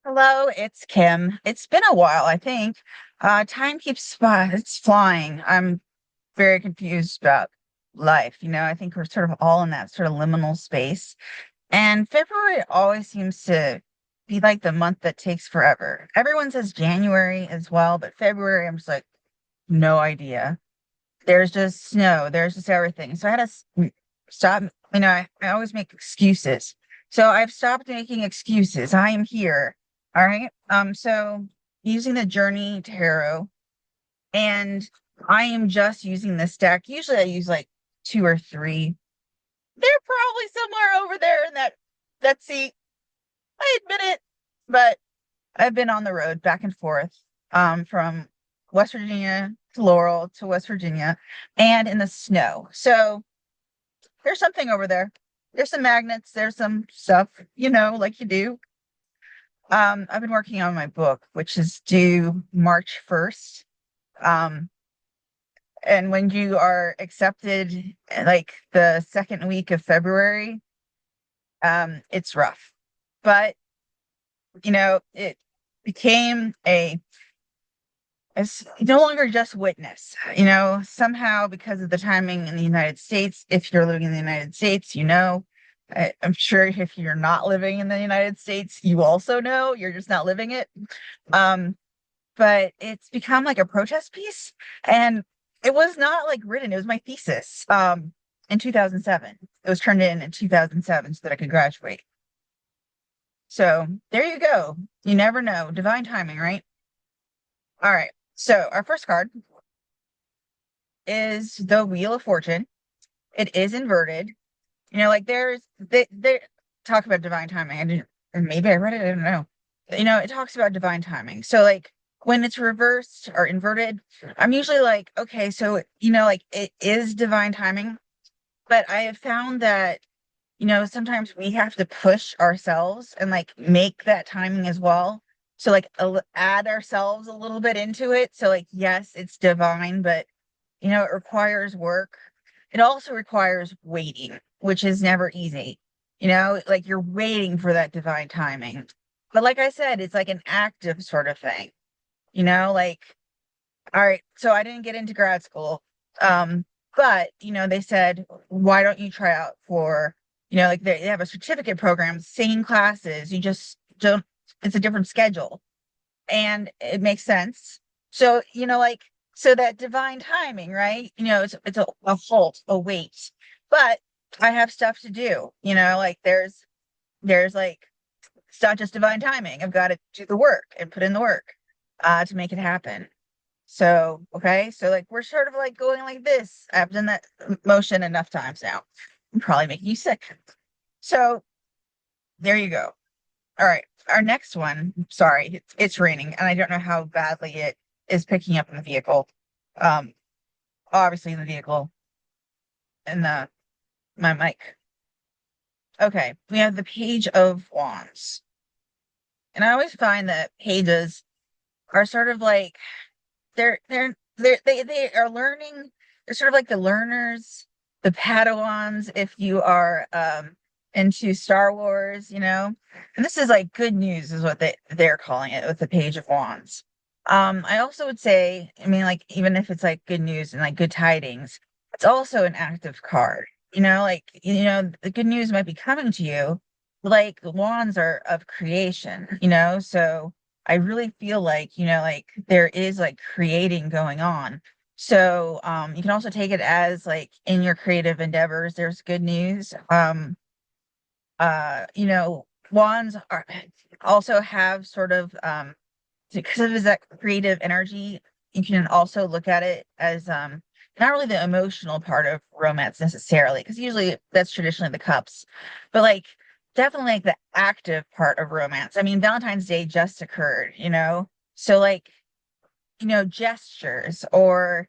Hello, it's Kim. It's been a while, I think. Time keeps it's flying. I'm very confused about life. I think we're sort of all in that sort of liminal space. And February always seems to be like the month that takes forever. Everyone says January as well, but February, I'm just like, no idea. There's just snow, there's just everything. So I had to stop. I always make excuses. So I've stopped making excuses. I am here. All right. So using the Journey Tarot, and I am just using this deck. Usually I use like two or three. They're probably somewhere over there in that seat. I admit it, but I've been on the road back and forth from West Virginia to Laurel to West Virginia and in the snow. So there's something over there. There's some magnets, there's some stuff, like you do. I've been working on my book, which is due March 1st. Um, and when you are accepted like the second week of February, it's rough. But, it became it's no longer just witness. Somehow because of the timing in the United States, if you're living in the United States, I'm sure if you're not living in the United States, you also know you're just not living it. Um, but it's become like a protest piece, and it was not like written, it was my thesis in 2007. It was turned in 2007 so that I could graduate. So there you go. You never know. Divine timing, right? All right. So our first card is the Wheel of Fortune. It is inverted. Like they talk about divine timing. I didn't, or maybe I read it, I don't know. It talks about divine timing. So like when it's reversed or inverted, I'm usually like, okay, so like it is divine timing, but I have found that sometimes we have to push ourselves and like make that timing as well. So like add ourselves a little bit into it. So like yes, it's divine, but it requires work. It also requires waiting, which is never easy. Like you're waiting for that divine timing. But like I said, it's like an active sort of thing, like, all right, so I didn't get into grad school. Um, but they said, why don't you try out for, like they have a certificate program, same classes, you just don't, it's a different schedule. And it makes sense. So, like, so that divine timing, right? It's a halt, a wait. But I have stuff to do, like there's like it's not just divine timing. I've got to do the work and put in the work to make it happen. So, okay, so like we're sort of like going like this. I've done that motion enough times now. I'm probably making you sick. So there you go. All right. Our next one, sorry, it's raining and I don't know how badly it is picking up in the vehicle. Um, Obviously in the vehicle and the my mic. Okay, we have the Page of Wands. And I always find that pages are sort of like they are learning, they're sort of like the learners, the Padawans if you are into Star Wars, And this is like good news is what they're calling it with the Page of Wands. I also would say, I mean, like even if it's like good news and like good tidings, it's also an active card. Like the good news might be coming to you, like the wands are of creation, so I really feel like, like there is like creating going on. So you can also take it as like in your creative endeavors, there's good news. Wands are also have sort of because of that creative energy, you can also look at it as not really the emotional part of romance necessarily, because usually that's traditionally the cups, but like definitely like the active part of romance. I mean, Valentine's Day just occurred, so like, gestures or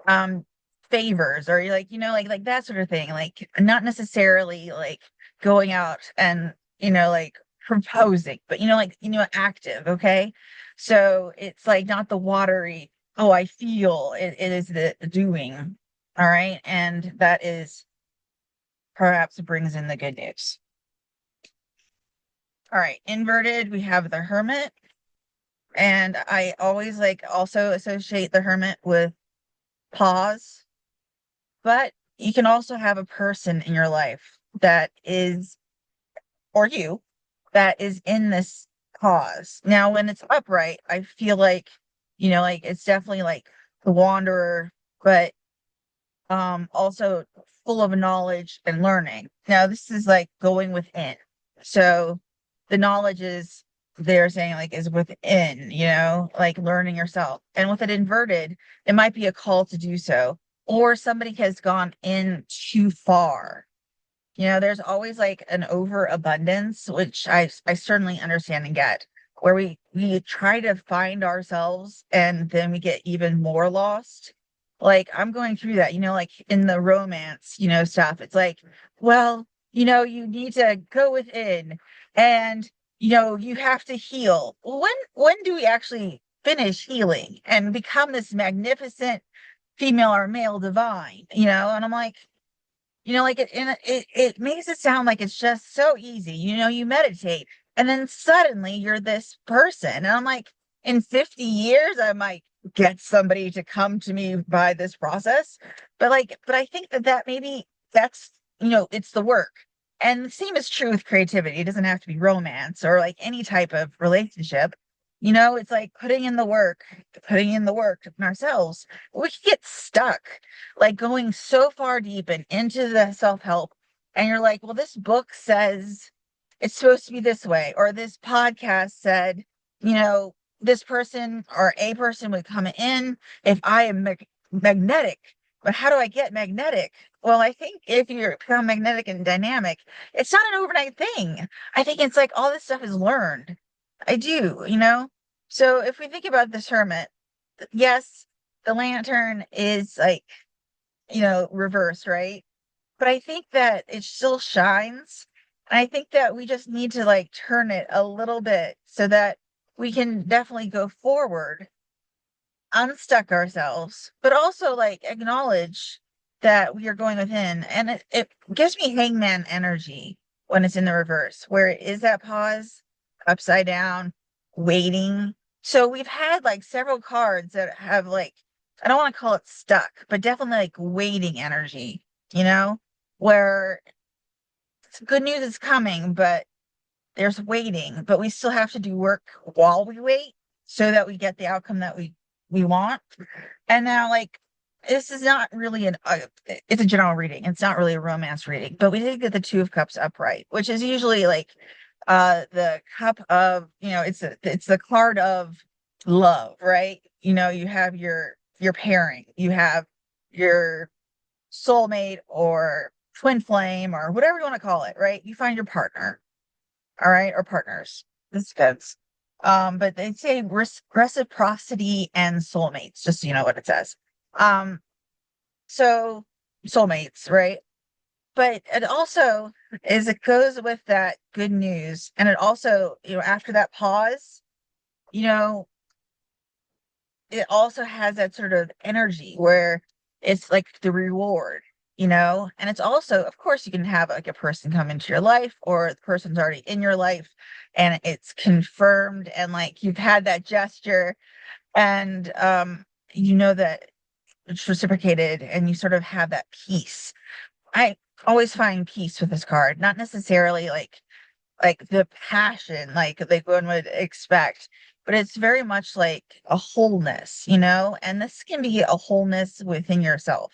um favors or like, like that sort of thing, like not necessarily like going out and like proposing, but like active, okay? So it's like not the watery, oh I feel, it is the doing. All right, and that is perhaps brings in the good news. All right, inverted, we have the Hermit, and I always like also associate the Hermit with pause, but you can also have a person in your life that is, or you, that is in this pause. Now, when it's upright, I feel like, like it's definitely like the wanderer, but also full of knowledge and learning. Now, this is like going within. So the knowledge is they're saying like is within, like learning yourself. And with it inverted, it might be a call to do so, or somebody has gone in too far. There's always like an overabundance, which I certainly understand and get, where we try to find ourselves and then we get even more lost. Like I'm going through that, like in the romance, stuff. It's like, well, you need to go within and you have to heal. When do we actually finish healing and become this magnificent female or male divine? And I'm like, like it makes it sound like it's just so easy. You meditate and then suddenly you're this person. And I'm like, in 50 years, I might get somebody to come to me by this process. But I think that maybe that's, it's the work. And the same is true with creativity. It doesn't have to be romance or like any type of relationship. It's like putting in the work in ourselves. We can get stuck like going so far deep and into the self-help. And you're like, well, this book says it's supposed to be this way, or this podcast said, this person or a person would come in if I am magnetic. But how do I get magnetic? Well, I think if you become magnetic and dynamic, it's not an overnight thing. I think it's like all this stuff is learned. I do. So if we think about this hermit, yes, the lantern is like, reverse, right? But I think that it still shines. And I think that we just need to like turn it a little bit so that we can definitely go forward, unstuck ourselves, but also like acknowledge that we are going within. And it gives me hangman energy when it's in the reverse, where it is that pause, upside down, waiting. So we've had like several cards that have like, I don't want to call it stuck, but definitely like waiting energy, where good news is coming, but there's waiting, but we still have to do work while we wait so that we get the outcome that we want. And now, like, this is not really it's a general reading. It's not really a romance reading, but we did get the Two of Cups upright, which is usually like the cup of, it's the card of love, right? You have your pairing, you have your soulmate or twin flame or whatever you want to call it, right? You find your partner, all right, or partners. This depends. But they say reciprocity and soulmates, just so you know what it says. Um, so soulmates, right? But it also is it goes with that good news. And it also, after that pause, you know, it also has that sort of energy where it's like the reward, and it's also, of course, you can have like a person come into your life or the person's already in your life and it's confirmed and like you've had that gesture and that it's reciprocated and you sort of have that peace. I always find peace with this card, not necessarily like the passion like one would expect, but it's very much like a wholeness, and this can be a wholeness within yourself,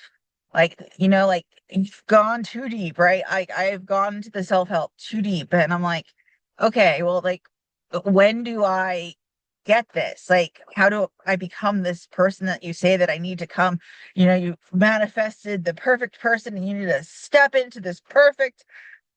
like you've gone too deep, right? I've gone into the self-help too deep and I'm like, okay, well, like when do I get this? Like how do I become this person that you say that I need to come? You manifested the perfect person and you need to step into this perfect,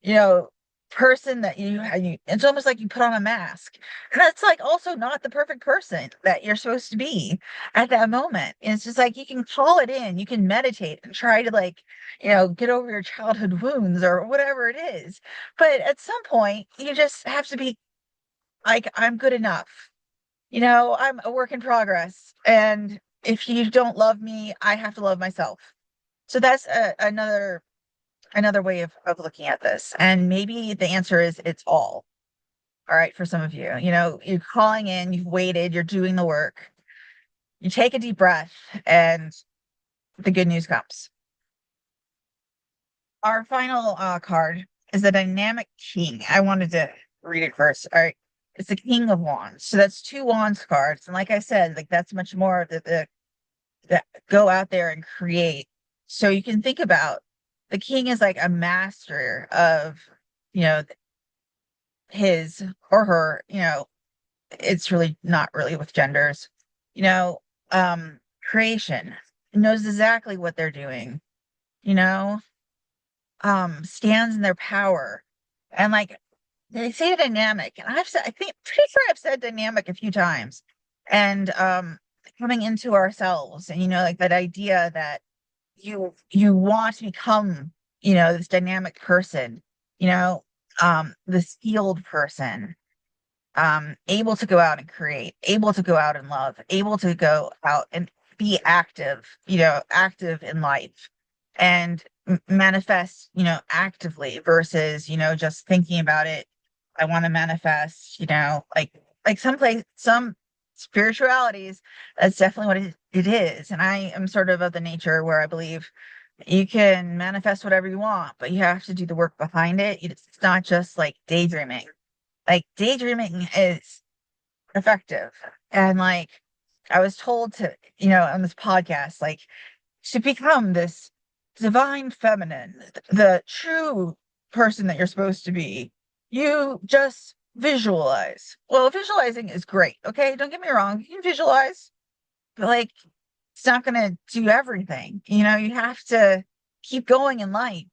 you know, person that it's almost like you put on a mask. And that's like also not the perfect person that you're supposed to be at that moment. And it's just like you can call it in, you can meditate and try to like, get over your childhood wounds or whatever it is. But at some point, you just have to be like, I'm good enough. I'm a work in progress. And if you don't love me, I have to love myself. So that's another way of looking at this. And maybe the answer is it's all. All right, for some of you, you're calling in, you've waited, you're doing the work. You take a deep breath, and the good news comes. Our final card is the Dynamic King. I wanted to read it first. All right. It's the King of Wands. So that's two Wands cards. And like I said, like that's much more that go out there and create. So you can think about the king is like a master of, you know, his or her, it's really not really with genders, you know, creation, knows exactly what they're doing, you know, stands in their power. And like they say dynamic, and I think pretty sure I've said dynamic a few times. And coming into ourselves, and like that idea that you want to become, this dynamic person, this healed person, able to go out and create, able to go out and love, able to go out and be active, active in life, and manifest, actively versus, just thinking about it. I want to manifest, like some spiritualities, that's definitely what it is. And I am sort of the nature where I believe you can manifest whatever you want, but you have to do the work behind it. It's not just like daydreaming. Like daydreaming is effective. And like I was told to, on this podcast, like to become this divine feminine, the true person that you're supposed to be, you just visualize. Well, visualizing is great. Okay. Don't get me wrong. You can visualize, but like it's not going to do everything. You have to keep going in life,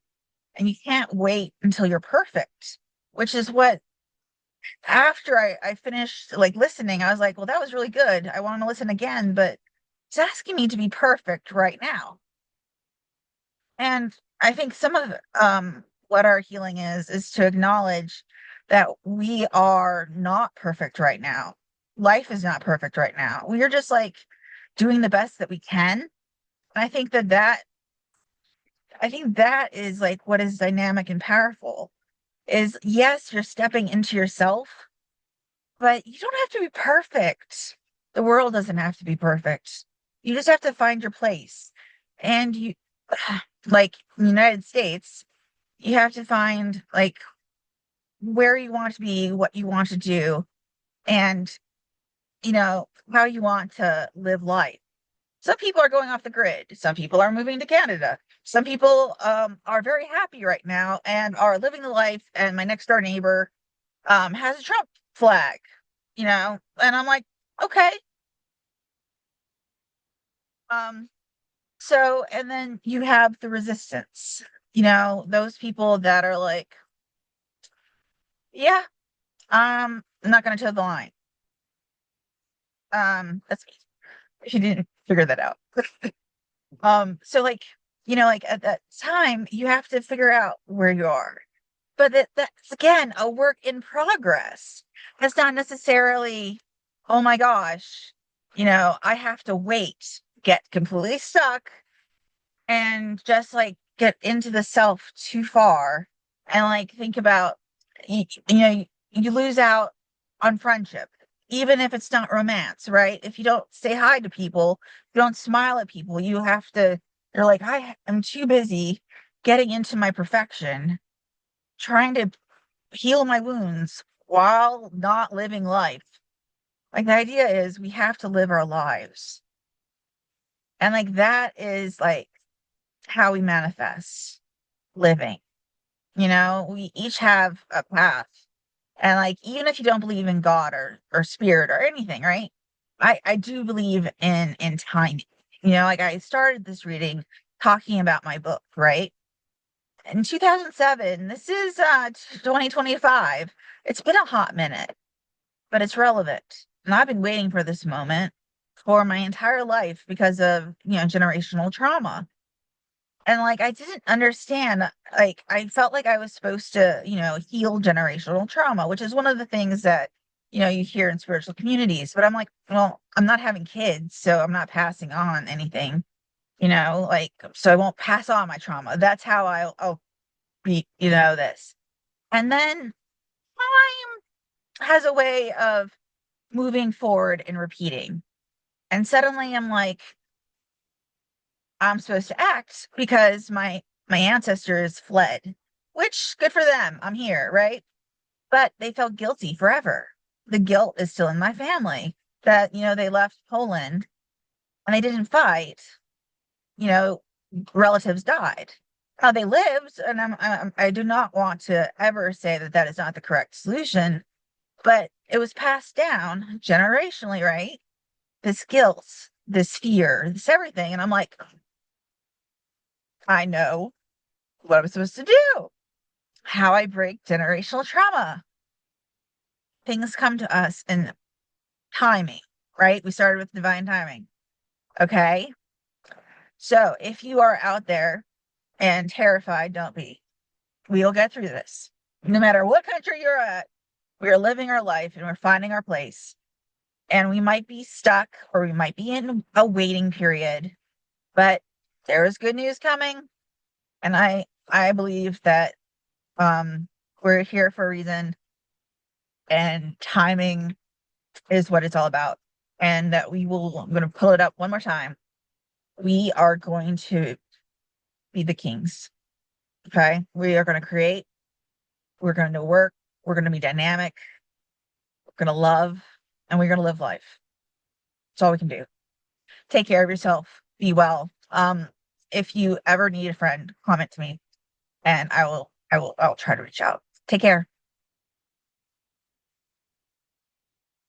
and you can't wait until you're perfect, which is what after I finished like listening, I was like, well, that was really good. I want to listen again, but it's asking me to be perfect right now. And I think some of what our healing is to acknowledge that we are not perfect right now. Life is not perfect right now. We are just like doing the best that we can. And I think that is like what is dynamic and powerful is yes, you're stepping into yourself, but you don't have to be perfect. The world doesn't have to be perfect. You just have to find your place. And like in the United States, you have to find like where you want to be, what you want to do, and how you want to live life. Some people are going off the grid. Some people are moving to Canada. Some people are very happy right now and are living the life. And my next door neighbor has a Trump flag, and I'm like, okay. Um, so, and then you have the resistance, those people that are like, yeah, I'm not going to toe the line. That's me. If you didn't figure that out. So like, like at that time, you have to figure out where you are. But that's again a work in progress. That's not necessarily, oh my gosh, I have to wait, get completely stuck, and just like get into the self too far, and like think about you lose out on friendship, even if it's not romance, right? If you don't say hi to people, you don't smile at people, you're like, I am too busy getting into my perfection, trying to heal my wounds while not living life. Like the idea is we have to live our lives. And like that is like how we manifest living. We each have a path. And like even if you don't believe in God or spirit or anything, right? I do believe in timing. Like I started this reading talking about my book, right? In 2007, this is 2025. It's been a hot minute, but it's relevant. And I've been waiting for this moment for my entire life because of, generational trauma. And like I didn't understand, like I felt like I was supposed to, heal generational trauma, which is one of the things that, you hear in spiritual communities. But I'm like, well, I'm not having kids, so I'm not passing on anything, like so I won't pass on my trauma. That's how I'll be, this. And then time has a way of moving forward and repeating. And suddenly I'm like, I'm supposed to act because my ancestors fled, which good for them. I'm here, right? But they felt guilty forever. The guilt is still in my family that, they left Poland and they didn't fight. You know, relatives died. Now they lived, and I do not want to ever say that that is not the correct solution, but it was passed down generationally, right? This guilt, this fear, this everything. And I'm like, I know what I'm supposed to do, how I break generational trauma. Things come to us in timing, right? We started with divine timing. Okay. So if you are out there and terrified, don't be. We'll get through this. No matter what country you're at, we are living our life and we're finding our place. And we might be stuck or we might be in a waiting period, but there is good news coming. And I believe that we're here for a reason and timing is what it's all about. And that I'm going to pull it up one more time. We are going to be the kings. Okay. We are going to create, we're going to work, we're going to be dynamic, we're going to love, and we're going to live life. That's all we can do. Take care of yourself. Be well. If you ever need a friend, comment to me and I'll try to reach out. Take care.